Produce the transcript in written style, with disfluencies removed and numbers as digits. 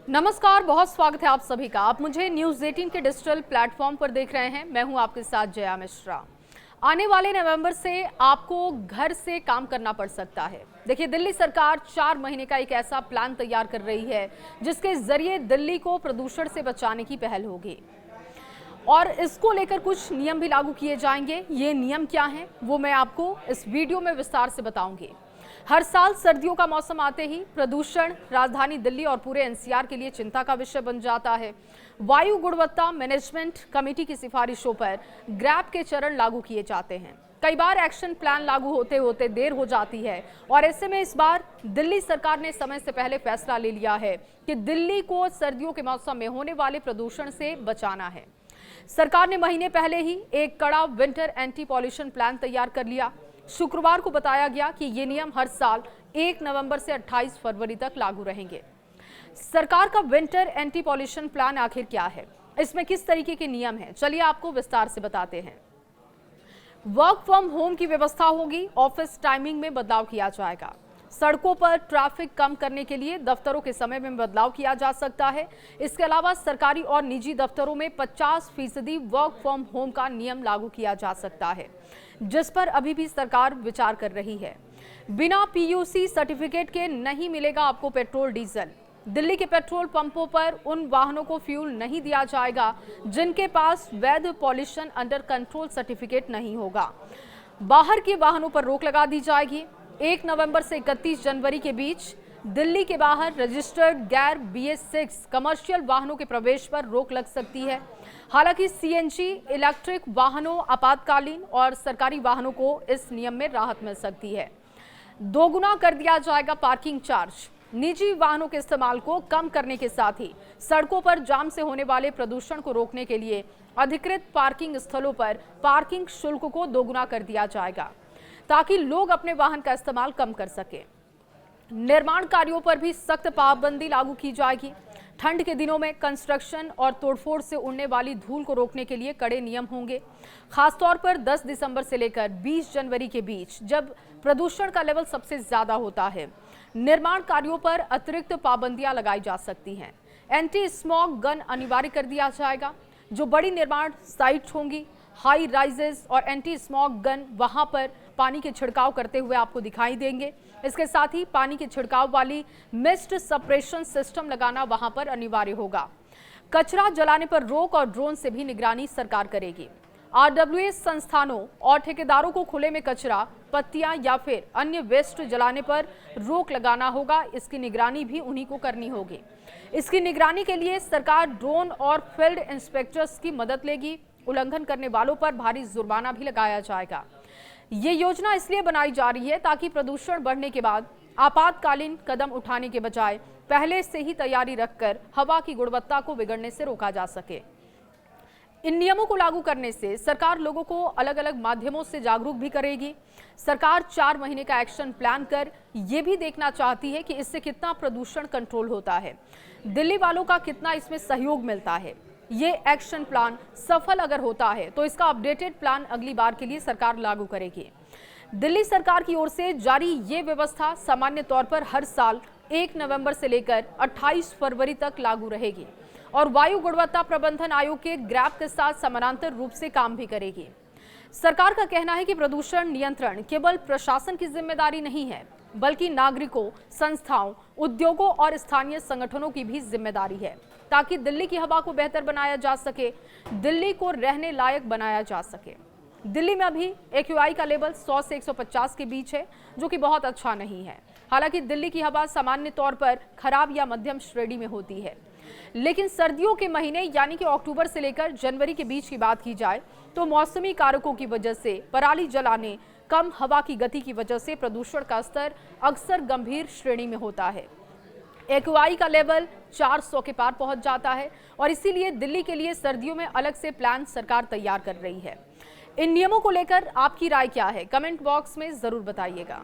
नमस्कार, बहुत स्वागत है आप सभी का। आप मुझे न्यूज़ 18 के डिजिटल प्लेटफॉर्म पर देख रहे हैं। मैं हूं आपके साथ जया मिश्रा। आने वाले नवंबर से आपको घर से काम करना पड़ सकता है। देखिए, दिल्ली सरकार 4 महीने का एक ऐसा प्लान तैयार कर रही है जिसके जरिए दिल्ली को प्रदूषण से बचाने की पहल होगी और इसको लेकर कुछ नियम भी लागू किए जाएंगे। ये नियम क्या हैं वो मैं आपको इस वीडियो में विस्तार से बताऊंगी। हर साल सर्दियों का मौसम आते ही प्रदूषण राजधानी दिल्ली और पूरे एनसीआर के लिए चिंता का विषय बन जाता है। वायु गुणवत्ता मैनेजमेंट कमेटी की सिफारिशों पर ग्रैप के चरण लागू किए जाते हैं। कई बार एक्शन प्लान लागू होते होते देर हो जाती है और ऐसे में इस बार दिल्ली सरकार ने समय से पहले फैसला ले लिया है कि दिल्ली को सर्दियों के मौसम में होने वाले प्रदूषण से बचाना है। सरकार ने महीने पहले ही एक कड़ा विंटर एंटी पॉल्यूशन प्लान तैयार कर लिया। शुक्रवार को बताया गया कि ये नियम हर साल 1 नवंबर से 28 फरवरी तक लागू रहेंगे। सरकार का विंटर एंटी पॉल्यूशन प्लान आखिर क्या है, इसमें किस तरीके के नियम हैं, चलिए आपको विस्तार से बताते हैं। वर्क फ्रॉम होम की व्यवस्था होगी। ऑफिस टाइमिंग में बदलाव किया जाएगा। सड़कों पर ट्रैफिक कम करने के लिए दफ्तरों के समय में बदलाव किया जा सकता है। इसके अलावा सरकारी और निजी दफ्तरों में 50% वर्क फ्रॉम होम का नियम लागू किया जा सकता है, जिस पर अभी भी सरकार विचार कर रही है। बिना पीयूसी सर्टिफिकेट के नहीं मिलेगा आपको पेट्रोल डीजल। दिल्ली के पेट्रोल पंपों पर उन वाहनों को फ्यूल नहीं दिया जाएगा जिनके पास वैध पॉल्यूशन अंडर कंट्रोल सर्टिफिकेट नहीं होगा। बाहर के वाहनों पर रोक लगा दी जाएगी। 1 नवंबर से 31 जनवरी के बीच दिल्ली के बाहर रजिस्टर्ड गैर BS6 कमर्शियल वाहनों के प्रवेश पर रोक लग सकती है। हालांकि CNG इलेक्ट्रिक वाहनों, आपातकालीन और सरकारी वाहनों को इस नियम में राहत मिल सकती है। दोगुना कर दिया जाएगा पार्किंग चार्ज। निजी वाहनों के इस्तेमाल को कम करने के साथ ही सड़कों पर जाम से होने वाले प्रदूषण को रोकने के लिए अधिकृत पार्किंग स्थलों पर पार्किंग शुल्क को दोगुना कर दिया जाएगा ताकि लोग अपने वाहन का इस्तेमाल कम कर सके। निर्माण कार्यों पर भी सख्त पाबंदी लागू की जाएगी। ठंड के दिनों में कंस्ट्रक्शन और तोड़फोड़ से उड़ने वाली धूल को रोकने के लिए कड़े नियम होंगे। खासतौर पर 10 दिसंबर से लेकर 20 जनवरी के बीच, जब प्रदूषण का लेवल सबसे ज्यादा होता है, निर्माण कार्यों पर अतिरिक्त पाबंदियां लगाई जा सकती हैं। एंटी स्मॉग गन अनिवार्य कर दिया जाएगा। जो बड़ी निर्माण साइट होंगी, हाई राइजेस और एंटी स्मॉग गन, वहां पर पानी के छिड़काव करते हुए आपको दिखाई देंगे। इसके साथ ही पानी के छिड़काव वाली मिस्ट सप्रेशन सिस्टम लगाना वहां पर अनिवार्य होगा। कचरा जलाने पर रोक और ड्रोन से भी निगरानी सरकार करेगी। RWA संस्थानों और ठेकेदारों को खुले में कचरा, पत्तियां या फिर अन्य वेस्ट जलाने पर रोक लगाना होगा। इसकी निगरानी भी उन्हीं को करनी होगी। इसकी निगरानी के लिए सरकार ड्रोन और फील्ड इंस्पेक्टर्स की मदद लेगी। उल्लंघन करने वालों पर भारी जुर्माना भी लगाया जाएगा। ये योजना इसलिए बनाई जा रही है ताकि प्रदूषण बढ़ने के बाद आपातकालीन कदम उठाने के बजाय पहले से ही तैयारी रखकर हवा की गुणवत्ता को बिगड़ने से रोका जा सके। इन नियमों को लागू करने से सरकार लोगों को अलग अलग माध्यमों से जागरूक भी करेगी। सरकार 4 महीने का एक्शन प्लान कर ये भी देखना चाहती है कि इससे कितना प्रदूषण कंट्रोल होता है, दिल्ली वालों का कितना इसमें सहयोग मिलता है। ये एक्शन प्लान सफल अगर होता है तो इसका अपडेटेड प्लान अगली बार के लिए सरकार लागू करेगी। दिल्ली सरकार की ओर से जारी ये व्यवस्था सामान्य तौर पर हर साल 1 नवंबर से लेकर 28 फरवरी तक लागू रहेगी और वायु गुणवत्ता प्रबंधन आयोग के ग्रैप के साथ समानांतर रूप से काम भी करेगी। सरकार का कहना है कि प्रदूषण नियंत्रण केवल प्रशासन की जिम्मेदारी नहीं है, बल्कि नागरिकों, संस्थाओं, उद्योगों और स्थानीय संगठनों की भी जिम्मेदारी है ताकि दिल्ली की हवा को बेहतर बनाया जा सके, दिल्ली को रहने लायक बनाया जा सके। दिल्ली में अभी AQI का लेवल 100 से 150 के बीच है, जो कि बहुत अच्छा नहीं है। हालांकि दिल्ली की हवा सामान्य तौर पर खराब या मध्यम श्रेणी में होती है, लेकिन सर्दियों के महीने यानी कि अक्टूबर से लेकर जनवरी के बीच की बात की जाए तो मौसमी कारकों की वजह से, पराली जलाने, कम हवा की गति की वजह से प्रदूषण का स्तर अक्सर गंभीर श्रेणी में होता है। AQI का लेवल 400 के पार पहुंच जाता है और इसीलिए दिल्ली के लिए सर्दियों में अलग से प्लान सरकार तैयार कर रही है। इन नियमों को लेकर आपकी राय क्या है, कमेंट बॉक्स में जरूर बताइएगा।